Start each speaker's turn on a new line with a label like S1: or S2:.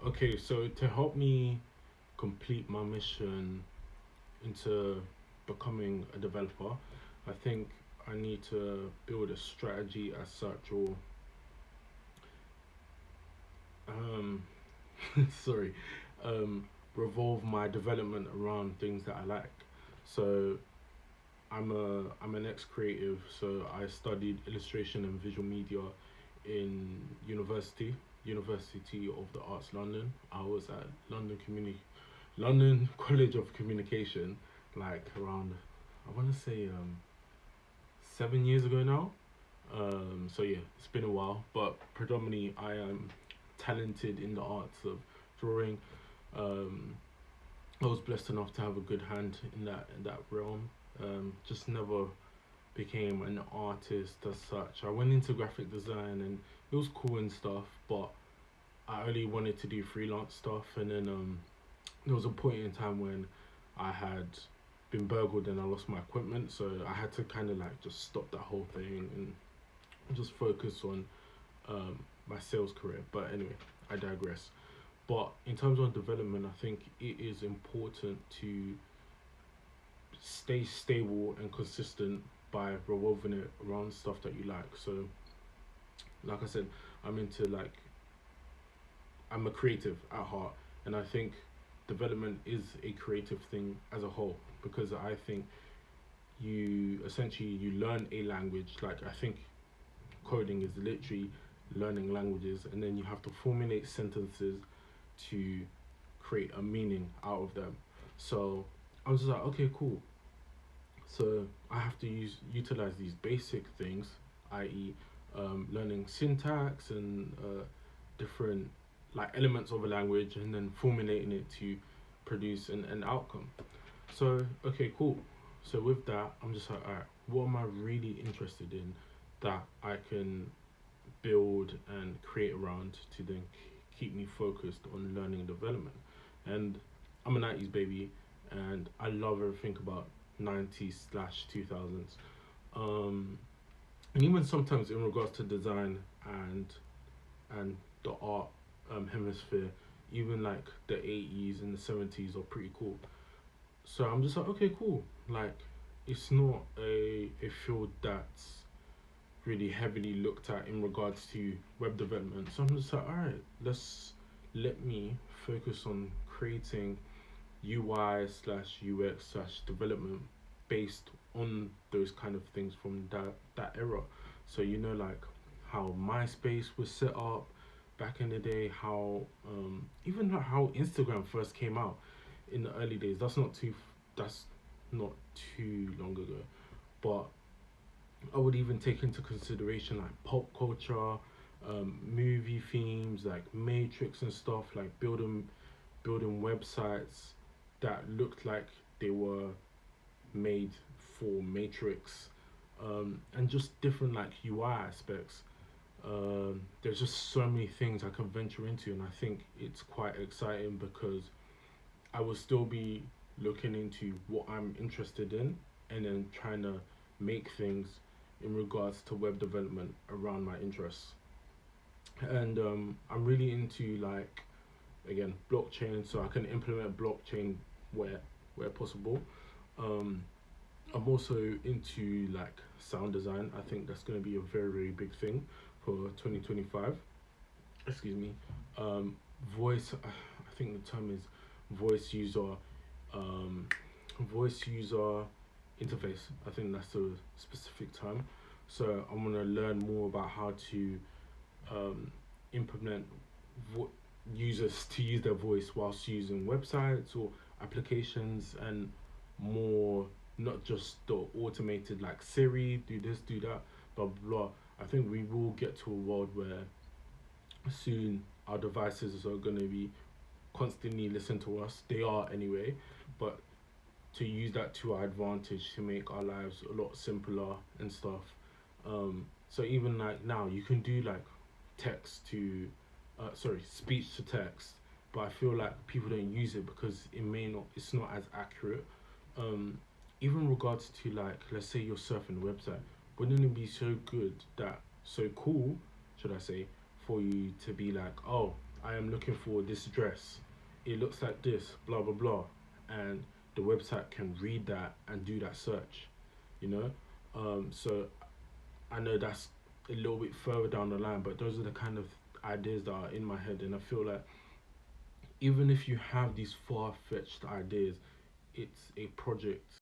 S1: Okay, so to help me complete my mission into becoming a developer, I think I need to build a strategy as such, or um, sorry, um, revolve my development around things that I like. So I'm an ex creative, so I studied illustration and visual media in University of the Arts London. I was at London College of Communication, like around I want to say 7 years ago now. So yeah, it's been a while, but predominantly I am talented in the arts of drawing. Um, I was blessed enough to have a good hand in that realm. Just never became an artist as such. I went into graphic design and it was cool and stuff, but I only wanted to do freelance stuff. And then there was a point in time when I had been burgled and I lost my equipment, so I had to kind of like just stop that whole thing and just focus on my sales career. But anyway, I digress. But in terms of development, I think it is important to stay stable and consistent by revolving it around stuff that you like. So, like I said, I'm into like I'm a creative at heart, and I think development is a creative thing as a whole because I think you essentially you learn a language. Like I think coding is literally learning languages, and then you have to formulate sentences to create a meaning out of them. So I was just like, okay, cool. So I have to utilize these basic things, i.e., learning syntax and different like elements of a language, and then formulating it to produce an outcome. So okay, cool. So with that, I'm just like, alright, what am I really interested in that I can build and create around to then keep me focused on learning and development. And I'm a 90s baby and I love everything about 90s slash 2000s. Um, and even sometimes in regards to design and the art hemisphere, even like the 80s and the 70s are pretty cool. So I'm just like, okay, cool. Like, it's not a field that's really heavily looked at in regards to web development. So I'm just like, all right, let me focus on creating UI slash UX slash development based on those kind of things from that era. So you know, like how MySpace was set up back in the day, how even how Instagram first came out in the early days. That's not too long ago, but I would even take into consideration like pop culture, movie themes like Matrix and stuff, like building websites that looked like they were made for Matrix, and just different like UI aspects. There's just so many things I can venture into, and I think it's quite exciting because I will still be looking into what I'm interested in and then trying to make things in regards to web development around my interests. And I'm really into like again blockchain, so I can implement blockchain where where possible. Um, I'm also into like sound design. I think that's going to be a very big thing for 2025. Excuse me. Um, voice. I think the term is voice user. Um, voice user interface. I think that's the specific term. So I'm gonna learn more about how to implement vo- users to use their voice whilst using websites or applications and more not just the automated like Siri do this do that blah blah blah. I think we will get to a world where soon our devices are going to be constantly listen to us. They are anyway, but to use that to our advantage to make our lives a lot simpler and stuff. So even like now, you can do like text to, speech to text, but I feel like people don't use it because it's not as accurate. Um, even regards to like, let's say you're surfing a website, wouldn't it be so cool, should I say, for you to be like, oh, I am looking for this dress. It looks like this, blah blah blah, and the website can read that and do that search. You know, so I know that's a little bit further down the line, but those are the kind of ideas that are in my head, and I feel like even if you have these far fetched ideas, it's a project